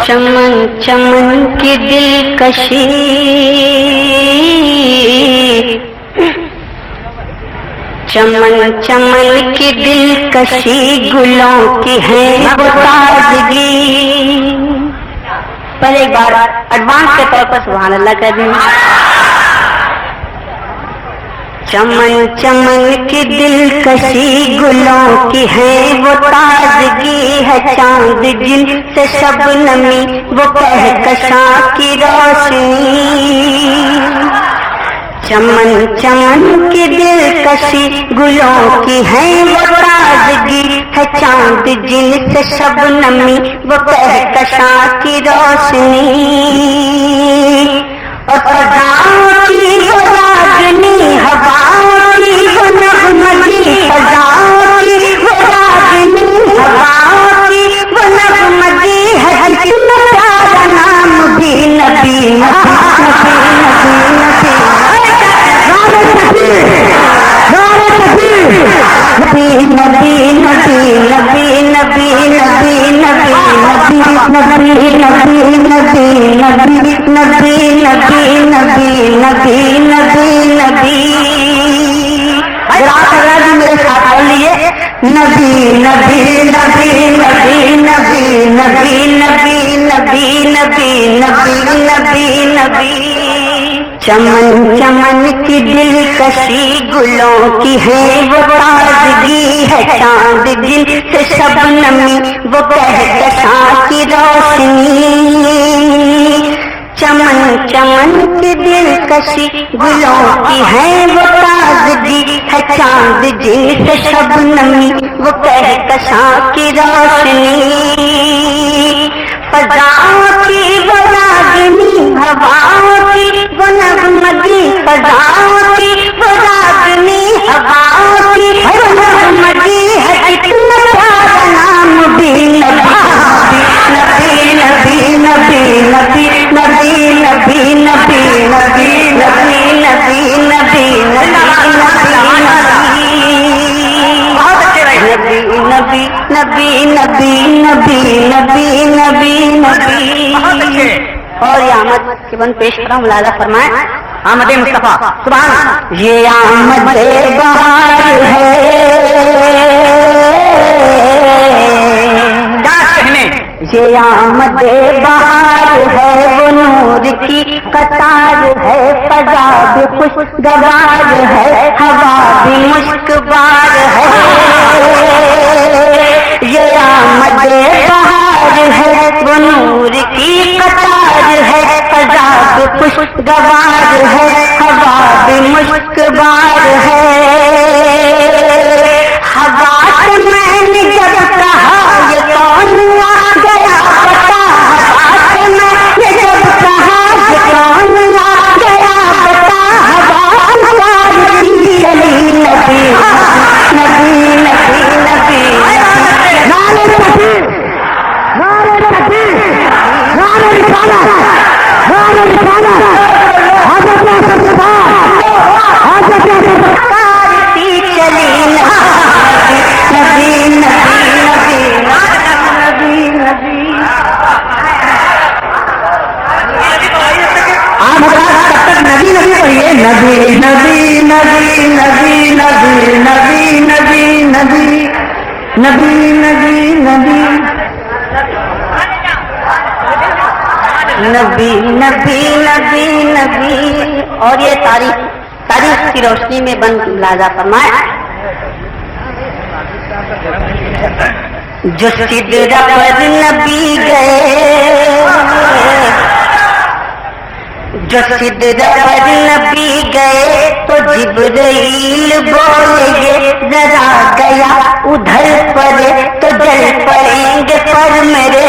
چمن چمن کی دلکشی چمن چمن کی دلکشی گلوں کی ہے وہ تازگی. پہلے ایک بار ایڈوانس کے طور پر سبحان اللہ کہہ دیں. چمن چمن کی دلکشی گلوں کی ہے وہ تازگی ہے چاند جن سے شبنمی وہ کہکشاں کی روشنی. چمن چمن کی دلکشی گلوں کی ہے وہ تازگی ہے چاند جن سے شبنمی وہ کہکشاں کی روشنی. اور فضاؤں کی وہ راگنی ہواؤں کی وہ نغمگی فضاؤں کی وہ راگنی ہواؤں کی وہ نغمگی ہے کتنا پیارا نام بھی نبی نبی نبی نبی نبی نبی نبی نبی نبی نبی نبی نبی نبی نبی نبی نبی نبی. میرے ساتھ بول لیے نبی نبی نبی نبی نبی نبی نبی نبی نبی نبی نبی نبی. چمن چمن کی دلکشی گلوں کی ہے وہ تازگی ہے چاند جن سے شبنمی وہ کہکشاں کی روشنی. چمن چمن کی دلکشی گلوں کی ہے وہ تازگی ہے چاند جن سے شبنمی وہ کہکشاں کی روشنی. فضاؤں کی وہ راگنی ہواؤں کی وہ نغمگی فضاؤں کی وہ راگنی ہواؤں کی وہ نغمگی ہے کتنا پیارا نام بھی نبی نبی نبی نبی نبی نبی نبی نبی نبی نبی نبی نبی نبی نبی نبی نبی نبی نبی. اور یہ آمد کی بند پیش کرا ملاحظہ فرمائیں. آمد مصطفیٰ سبحان. یہ آمد بہار ہے یہ آمد بہار ہے وہ نور کی قطار ہے فضا بھی خوشگوار ہے ہوا بھی مشکبار ہے. یہ آمد بہار ہے وہ نور کی قطار ہے فضا بھی خوشگوار ہے ہوا بھی مشکبار ہے. ہوا سے میں نے جب کہا یہ کون آ گیا پتا ہوا سے میں نے جب کہا یہ کون آ گیا پتا ہوا انوار کی چلی نبی نبی نبی نبی نعرہ تکبیر نعرہ تکبیر نعرہ رسالت نعرہ رسالت حضرت سرکار حضرت سرکار کی چلی نبی نبی نبی نبی نبی. آپ حضرات تب تک نبی نبی پڑھیے نبی نبی نبی نبی نبی نبی نبی نبی نبی نبی نبی نبی نبی نبی. اور یہ تاریخ کی روشنی میں بند ملاحظہ فرمائیں. جو سدرہ پر نبی گئے جو سدرہ پر نبی گئے تو جبرائیل بولے ذرا گیا ادھر پر تو جل پڑیں گے پر میرے.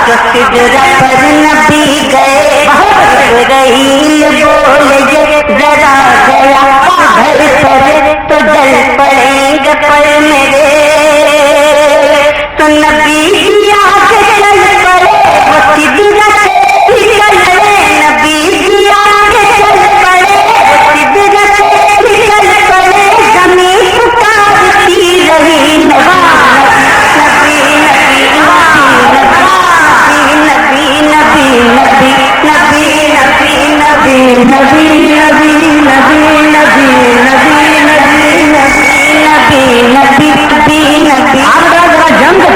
جو سدرہ پر نبی گئے جبرائیل بولے ذرا گیا ادھر پر تو جل پڑیں گے پر میرے. تو نبی آگے چل پڑے وہ سدرہ سے نکل پڑے نبی آگے چل پڑے وہ سدرہ سے نکل پڑے زمین پکارتی رہی نبی نبی